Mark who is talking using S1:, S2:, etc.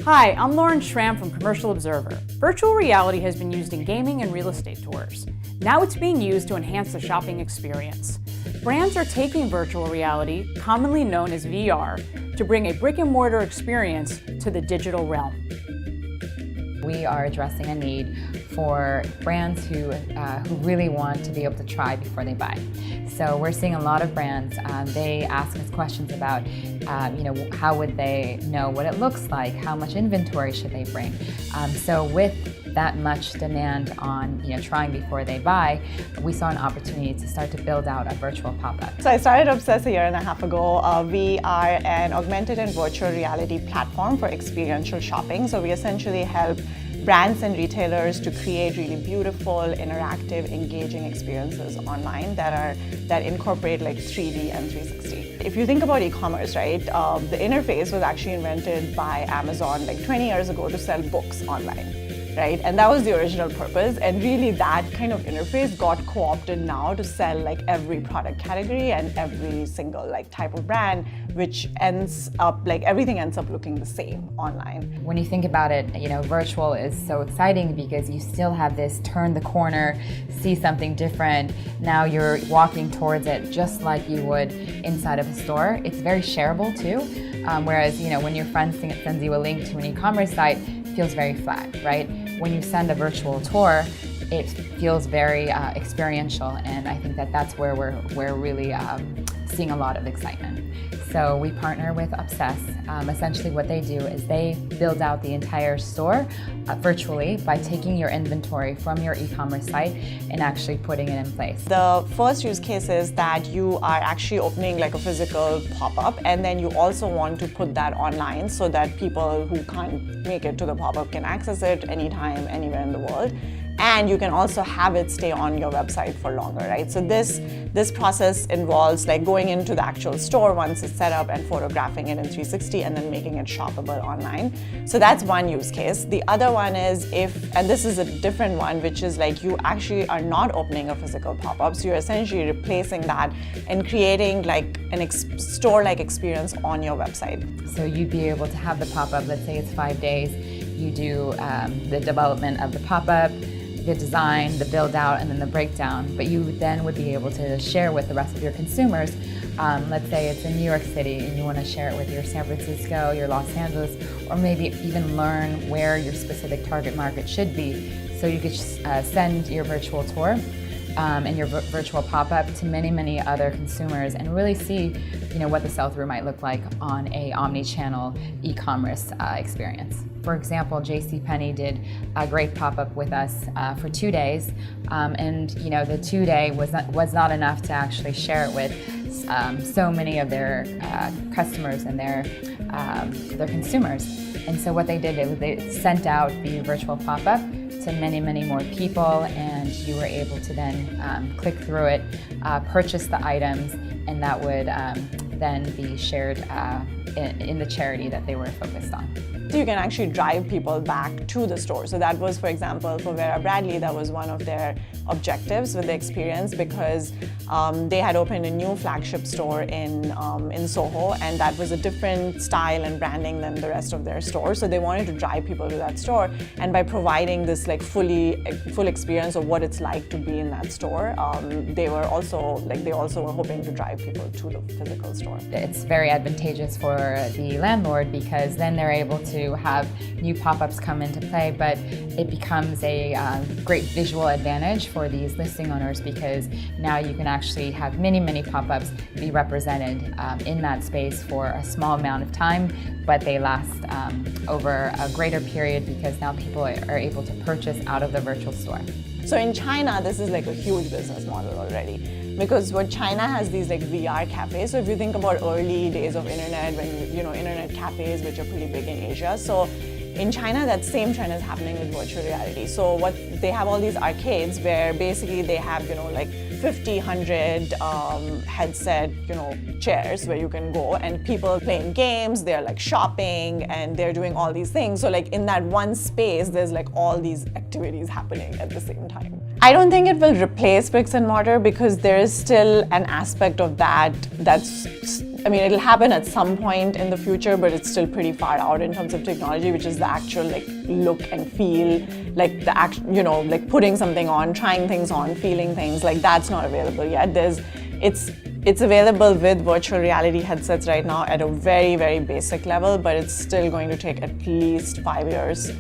S1: Hi, I'm Lauren Schramm from Commercial Observer. Virtual reality has been used in gaming and real estate tours. Now it's being used to enhance the shopping experience. Brands are taking virtual reality, commonly known as VR, to bring a brick-and-mortar experience to the digital realm.
S2: We are addressing a need for brands who really want to be able to try before they buy. So we're seeing a lot of brands, they ask us questions about, how would they know what it looks like, how much inventory should they bring. So with that much demand on trying before they buy, we saw an opportunity to start to build out a virtual pop-up.
S3: So I started Obsess a year and a half ago. We are an augmented and virtual reality platform for experiential shopping. So we essentially help brands and retailers to create really beautiful, interactive, engaging experiences online that incorporate like 3D and 360. If you think about e-commerce, right, the interface was actually invented by Amazon like 20 years ago to sell books online. Right? And that was the original purpose. And really that kind of interface got co-opted now to sell like every product category and every single like type of brand, which ends up like everything ends up looking the same online.
S2: When you think about it, virtual is so exciting because you still have this turn the corner, see something different. Now you're walking towards it just like you would inside of a store. It's very shareable too. Whereas, when your friend sends you a link to an e-commerce site, it feels very flat, right? When you send a virtual tour, it feels very experiential, and I think that's where we're really seeing a lot of excitement. So we partner with Obsess. Essentially what they do is they build out the entire store virtually by taking your inventory from your e-commerce site and actually putting it in place.
S3: The first use case is that you are actually opening like a physical pop-up, and then you also want to put that online so that people who can't make it to the pop-up can access it anytime, anywhere in the world. And you can also have it stay on your website for longer, right? So this process involves like going into the actual store once it's set up and photographing it in 360 and then making it shoppable online. So that's one use case. The other one is and this is a different one, which is like you actually are not opening a physical pop-up. So you're essentially replacing that and creating like an store-like experience on your website.
S2: So you'd be able to have the pop-up, let's say it's 5 days, you do the development of the pop-up, the design, the build out, and then the breakdown, but you then would be able to share with the rest of your consumers. Let's say it's in New York City and you want to share it with your San Francisco, your Los Angeles, or maybe even learn where your specific target market should be. So you could send your virtual tour and your virtual pop-up to many, many other consumers and really see what the sell-through might look like on a omni-channel e-commerce experience. For example, JCPenney did a great pop-up with us for 2 days, and the 2-day was not enough to actually share it with so many of their customers and their consumers. And so what they did is they sent out the virtual pop-up to many, many more people, and you were able to then click through it, purchase the items, and that would then be shared in the charity that they were focused on.
S3: So you can actually drive people back to the store. So that was, for example, for Vera Bradley, that was one of their objectives with the experience, because they had opened a new flagship store in Soho, and that was a different style and branding than the rest of their store. So they wanted to drive people to that store, and by providing this like full experience of what it's like to be in that store, they also were hoping to drive people to the physical store.
S2: It's very advantageous for the landlord because then they're able to have new pop-ups come into play, but it becomes a great visual advantage for these listing owners because now you can actually have many, many pop-ups be represented in that space for a small amount of time, but they last over a greater period because now people are able to purchase out of the virtual store.
S3: So in China, this is like a huge business model already. Because what China has these like VR cafes. So if you think about early days of internet, when internet cafes, which are pretty big in Asia. So in China, that same trend is happening with virtual reality. So what they have all these arcades where basically they have like 50, 100 headset chairs where you can go, and people playing games, they're like shopping, and they're doing all these things. So like in that one space, there's like all these activities happening at the same time. I don't think it will replace bricks and mortar because there is still an aspect of that's I mean, it'll happen at some point in the future, but it's still pretty far out in terms of technology, which is the actual like look and feel, like the act, you know, like putting something on, trying things on, feeling things, like that's not available yet. It's available with virtual reality headsets right now at a very, very basic level, but it's still going to take at least 5 years.